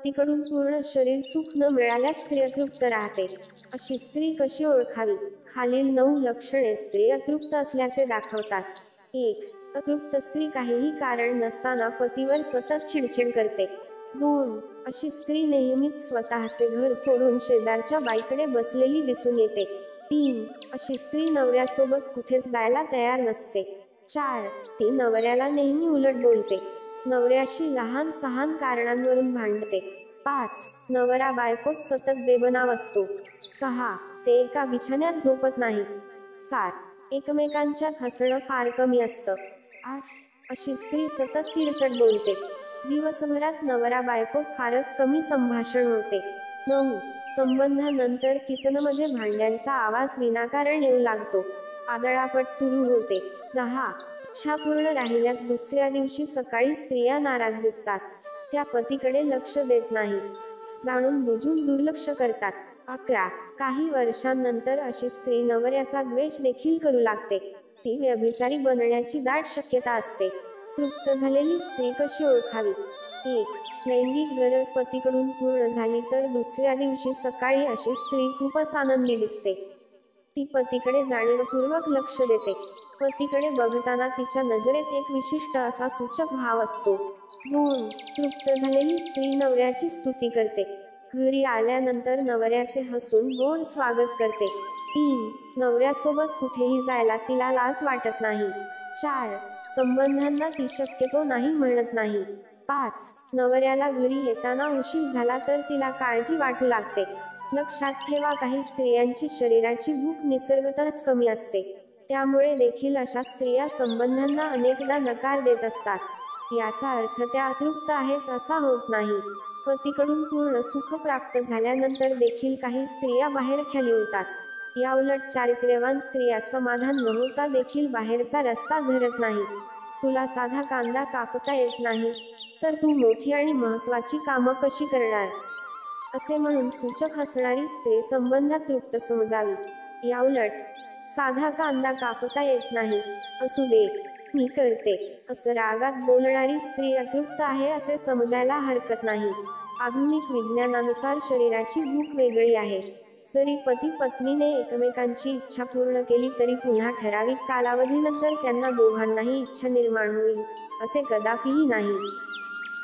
पतीकडून पूर्ण शरीर सुख न मिळाल्यास स्त्री अतृप्त राहते. अशी स्त्री कशी ओळखावी? खालील 9 लक्षणे स्त्री अतृप्त असल्याचे दाखवतात. 1. अतृप्त स्त्री काहीही कारण नसताना पतीवर सतत चिडचिड करते. 2. अशी स्त्री नेहमीच स्वतःचे घर सोडून शेजारच्या बाईकडे बसलेली दिसून येते. 3. अशी स्त्री नवऱ्यासोबत कुठेच जायला तयार नसते. 4. ती नवऱ्याला नेहमी उलट बोलते. नवऱ्याशी लहान सहान कारणांवरून भांडते. 5. नवरा बायकोत सतत बेबनाव असतो. 6. ते एका बिछान्यात झोपत नाहीत. 7. एकमेकांच्यात हसणं फार कमी असतं. 8. अशी स्त्री सतत तिरसट बोलते. दिवसभरात नवरा बायकोत फारच कमी संभाषण होते. 9. संबंधानंतर किचनमध्ये भांड्यांचा आवाज विनाकारण येऊ लागतो. आदळापट सुरू होते. 10. इच्छा पूर्ण राहिल्यास दुसऱ्या दिवशी सकाळी स्त्रिया नाराज दिसतात. त्या पतीकडे लक्ष देत नाहीत. जाणून बुजून दुर्लक्ष करतात. 11. काही वर्षांनंतर अशी स्त्री नवऱ्याचा द्वेष देखील करू लागते. ती व्यभिचारी बनण्याची दाट शक्यता असते. तृप्त झालेली स्त्री कशी ओळखावी? 1. लैंगिक गरज पतीकडून पूर्ण झाली तर दुसऱ्या दिवशी सकाळी अशी स्त्री खूपच आनंदी दिसते. ती पतीकडे जाणीवपूर्वक लक्ष देते. पतीकडे बघताना तिच्या नजरेत एक विशिष्ट असा सूचक भाव असतो. 2. तृप्त झालेली स्त्री नवऱ्याची स्तुती करते. घरी आल्यानंतर नवऱ्याचे हसून गोड स्वागत करते. 3. नवऱ्यासोबत कुठेही जायला तिला लाज वाटत नाही. 4. संबंधांना ती शक्यतो नाही म्हणत नाही. 5. नवऱ्याला घरी येताना उशीर झाला तर तिला काळजी वाटू लागते. लक्षात ठेवा, काही स्त्रियांची शरीराची भूक निसर्गतःच कमी असते. त्यामुळे देखील अशा स्त्रिया संबंधांना अनेकदा नकार देत असतात. याचा अर्थ त्या अतृप्त आहेत असा होत नाही. पतीकडून पूर्ण सुख प्राप्त झाल्यानंतर देखील काही स्त्रिया बाहेरखाली होतात. याउलट चारित्र्यवान स्त्रिया समाधान न होता देखील बाहेरचा रस्ता धरत नाहीत. तुला साधा कांदा कापता येत नाही तर तू मोठी आणि महत्त्वाची कामं कशी करणार? असे म्हणून सूचक हसणारी स्त्री संबंधात तृप्त समजावी. याउलट, साधा कांदा कापता येत नाही, असू दे, मी करते, असं रागात बोलणारी स्त्री अतृप्त आहे असे समजायला हरकत नाही. आधुनिक विज्ञानानुसार शरीराची भूक वेगळी आहे. जरी पती पत्नीने एकमेकांची इच्छा पूर्ण केली तरी पुन्हा ठराविक कालावधीनंतर त्यांना दोघांनाही इच्छा निर्माण होईल असे कदापिही नाही.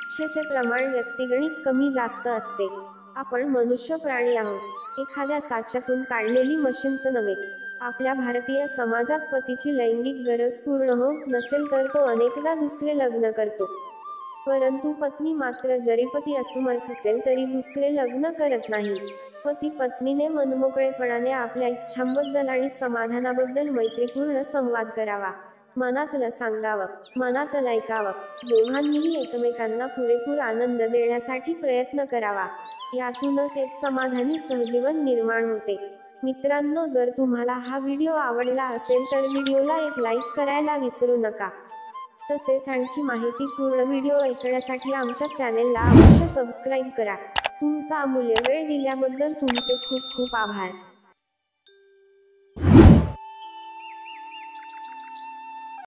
इच्छेचे प्रमाण व्यक्तिगणित कमी जास्त असते. आपण मनुष्य प्राणी आहोत, एखाद्या साच्यातून काढलेली मशीनच नव्हे. आपल्या भारतीय समाजात पतीची लैंगिक गरज पूर्ण होत नसेल तर तो अनेकदा दुसरे लग्न करतो. परंतु पत्नी मात्र जरी पती असमर्थ असेल तरी दुसरे लग्न करत नाही. पती पत्नीने मनमोकळेपणाने आपल्या इच्छांबद्दल आणि समाधानाबद्दल मैत्रीपूर्ण संवाद करावा. मनातलं सांगावं, मनातलं ऐकावं. दोघांनीही एकमेकांना पुरेपूर आनंद देण्यासाठी प्रयत्न करावा. यातूनच एक समाधानी सहजीवन निर्माण होते. मित्रांनो, जर तुम्हाला हा व्हिडिओ आवडला असेल तर व्हिडिओला एक लाईक करायला विसरू नका. तसेच आणखी माहितीपूर्ण व्हिडिओ ऐकण्यासाठी आमच्या चॅनेलला अवश्य सबस्क्राईब करा. तुमचा अमूल्य वेळ दिल्याबद्दल तुमचे खूप खूप आभार.